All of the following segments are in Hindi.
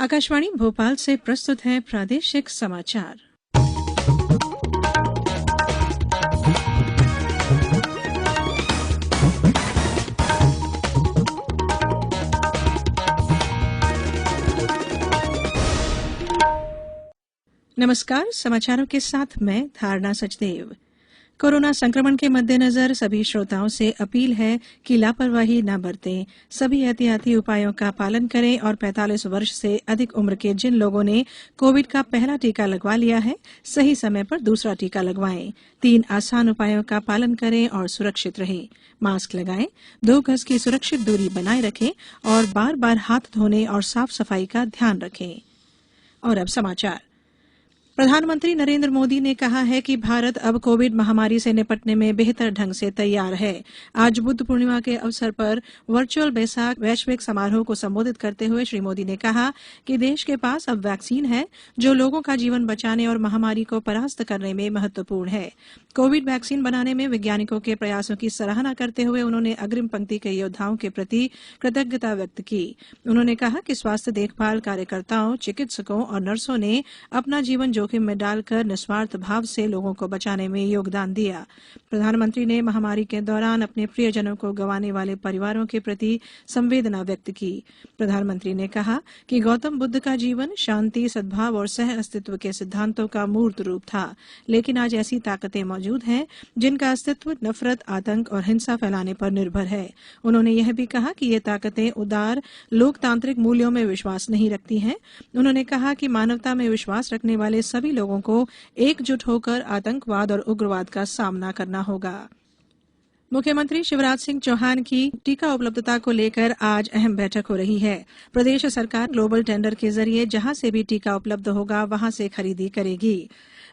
आकाशवाणी भोपाल से प्रस्तुत है प्रादेशिक समाचार। नमस्कार, समाचारों के साथ मैं धारणा सचदेव। कोरोना संक्रमण के मद्देनजर सभी श्रोताओं से अपील है कि लापरवाही न बरतें, सभी एहतियाती उपायों का पालन करें और 45 वर्ष से अधिक उम्र के जिन लोगों ने कोविड का पहला टीका लगवा लिया है, सही समय पर दूसरा टीका लगवाएं। 3 आसान उपायों का पालन करें और सुरक्षित रहें। मास्क लगाएं, 2 गज की सुरक्षित दूरी बनाए रखें और बार-बार हाथ धोने और साफ सफाई का ध्यान रखें। और अब समाचार। प्रधानमंत्री नरेंद्र मोदी ने कहा है कि भारत अब कोविड महामारी से निपटने में बेहतर ढंग से तैयार है। आज बुद्ध पूर्णिमा के अवसर पर वर्चुअल बैसाख वैश्विक समारोह को संबोधित करते हुए श्री मोदी ने कहा कि देश के पास अब वैक्सीन है जो लोगों का जीवन बचाने और महामारी को परास्त करने में महत्वपूर्ण है। कोविड वैक्सीन बनाने में वैज्ञानिकों के प्रयासों की सराहना करते हुए उन्होंने अग्रिम पंक्ति के योद्धाओं के प्रति कृतज्ञता व्यक्त की। उन्होंने कहा कि स्वास्थ्य देखभाल कार्यकर्ताओं, चिकित्सकों और नर्सों ने अपना जीवन जोखिम में डालकर निस्वार्थ भाव से लोगों को बचाने में योगदान दिया। प्रधानमंत्री ने महामारी के दौरान अपने प्रियजनों को गंवाने वाले परिवारों के प्रति संवेदना व्यक्त की। प्रधानमंत्री ने कहा कि गौतम बुद्ध का जीवन शांति, सद्भाव और सह अस्तित्व के सिद्धांतों का मूर्त रूप था, लेकिन आज ऐसी ताकतें मौजूद हैं जिनका अस्तित्व नफरत, आतंक और हिंसा फैलाने पर निर्भर है। उन्होंने यह भी कहा कि ये ताकतें उदार लोकतांत्रिक मूल्यों में विश्वास नहीं रखती हैं। उन्होंने कहा कि मानवता में विश्वास रखने वाले सभी लोगों को एकजुट होकर आतंकवाद और उग्रवाद का सामना करना होगा। मुख्यमंत्री शिवराज सिंह चौहान की टीका उपलब्धता को लेकर आज अहम बैठक हो रही है। प्रदेश सरकार ग्लोबल टेंडर के जरिए जहां से भी टीका उपलब्ध होगा वहां से खरीदी करेगी।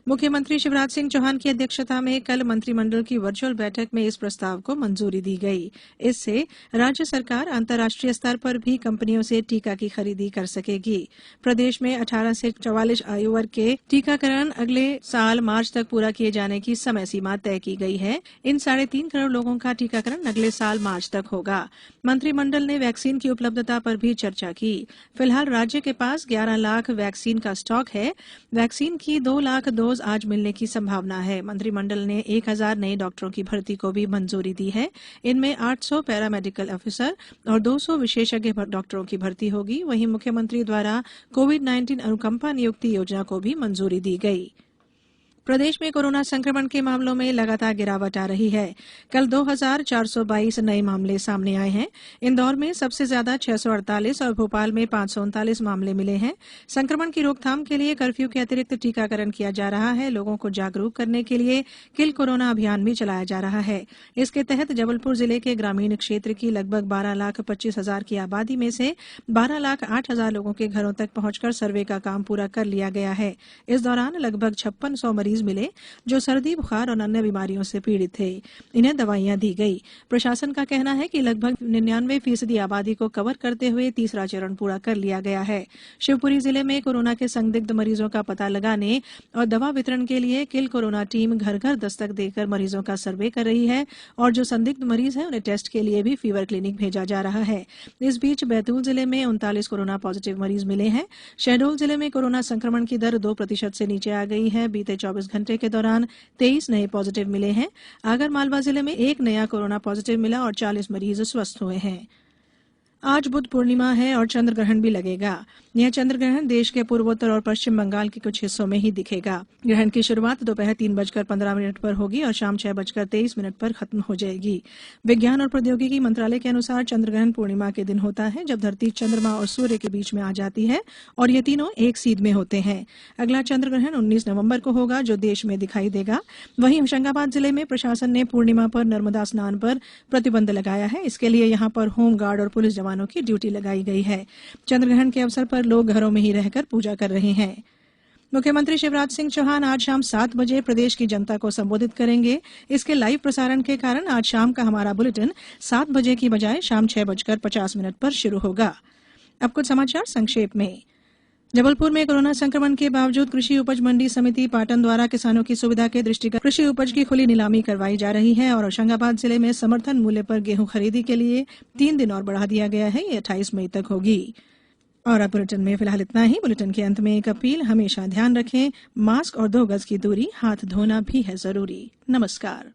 मुख्यमंत्री शिवराज सिंह चौहान की अध्यक्षता में कल मंत्रिमंडल की वर्चुअल बैठक में इस प्रस्ताव को मंजूरी दी गई। इससे राज्य सरकार अंतर्राष्ट्रीय स्तर पर भी कंपनियों से टीका की खरीदी कर सकेगी। प्रदेश में 18 से 44 आयु वर्ग के टीकाकरण अगले साल मार्च तक पूरा किए जाने की समय सीमा तय की गई है। इन 3.5 करोड़ लोगों का टीकाकरण अगले साल मार्च तक होगा। मंत्रिमंडल ने वैक्सीन की उपलब्धता पर भी चर्चा की। फिलहाल राज्य के पास 11 लाख वैक्सीन का स्टॉक है। वैक्सीन की 2 लाख डोज आज मिलने की संभावना है। मंत्रिमंडल ने 1000 नए डॉक्टरों की भर्ती को भी मंजूरी दी है। इनमें 800 पैरामेडिकल ऑफिसर और 200 विशेषज्ञ डॉक्टरों की भर्ती होगी। वहीं मुख्यमंत्री द्वारा कोविड-19 अनुकंपा नियुक्ति योजना को भी मंजूरी दी गई। प्रदेश में कोरोना संक्रमण के मामलों में लगातार गिरावट आ रही है। कल 2422 नए मामले सामने आए हैं। इंदौर में सबसे ज्यादा 648 और भोपाल में 539 मामले मिले हैं। संक्रमण की रोकथाम के लिए कर्फ्यू के अतिरिक्त टीकाकरण किया जा रहा है। लोगों को जागरूक करने के लिए किल कोरोना अभियान भी चलाया जा रहा है। इसके तहत जबलपुर जिले के ग्रामीण क्षेत्र की लगभग 12,25,000 की आबादी में से 12,08,000 लोगों के घरों तक पहुंचकर सर्वे का काम पूरा कर लिया गया है। इस दौरान लगभग 5600 मरीज मिले जो सर्दी, बुखार और अन्य बीमारियों से पीड़ित थे। इन्हें दवाइयां दी गई। प्रशासन का कहना है कि लगभग 99% आबादी को कवर करते हुए तीसरा चरण पूरा कर लिया गया है। शिवपुरी जिले में कोरोना के संदिग्ध मरीजों का पता लगाने और दवा वितरण के लिए किल कोरोना टीम घर घर दस्तक देकर मरीजों का सर्वे कर रही है और जो संदिग्ध मरीज हैं उन्हें टेस्ट के लिए भी फीवर क्लिनिक भेजा जा रहा है। इस बीच बैतूल जिले में 39 कोरोना पॉजिटिव मरीज मिले हैं। शहडोल जिले में कोरोना संक्रमण की दर 2% से नीचे आ गई है। बीते 24 घंटे के दौरान 23 नए पॉजिटिव मिले हैं। आगर मालवा जिले में 1 नया कोरोना पॉजिटिव मिला और 40 मरीज स्वस्थ हुए हैं। आज बुद्ध पूर्णिमा है और चंद्र ग्रहण भी लगेगा। यह चंद्र ग्रहण देश के पूर्वोत्तर और पश्चिम बंगाल के कुछ हिस्सों में ही दिखेगा। ग्रहण की शुरुआत दोपहर 3:15 पर होगी और शाम 6:23 पर खत्म हो जाएगी। विज्ञान और प्रौद्योगिकी मंत्रालय के अनुसार चंद्र ग्रहण पूर्णिमा के दिन होता है जब धरती, चंद्रमा और सूर्य के बीच में आ जाती है और ये तीनों एक सीध में होते हैं। अगला चंद्र ग्रहण 19 नवंबर को होगा जो देश में दिखाई देगा। वहीं होशंगाबाद जिले में प्रशासन ने पूर्णिमा पर नर्मदा स्नान पर प्रतिबंध लगाया है। इसके लिए यहां पर होमगार्ड और पुलिस जवानों की ड्यूटी लगाई गई है। चंद्र ग्रहण के अवसर पर लोग घरों में ही रहकर पूजा कर रहे हैं। मुख्यमंत्री शिवराज सिंह चौहान आज शाम 7 बजे प्रदेश की जनता को संबोधित करेंगे। इसके लाइव प्रसारण के कारण आज शाम का हमारा बुलेटिन 7 बजे की बजाय शाम 6:50 पर शुरू होगा। अब कुछ समाचार संक्षेप में। जबलपुर में कोरोना संक्रमण के बावजूद कृषि उपज मंडी समिति पाटन द्वारा किसानों की सुविधा के दृष्टिगत कृषि उपज की खुली नीलामी करवाई जा रही है और होशंगाबाद जिले में समर्थन मूल्य पर गेहूं खरीदी के लिए 3 दिन और बढ़ा दिया गया है। ये 28 मई तक होगी। और अब बुलेटिन में फिलहाल इतना ही। बुलेटिन के अंत में एक अपील, हमेशा ध्यान रखें, मास्क और 2 गज की दूरी, हाथ धोना भी है जरूरी। नमस्कार।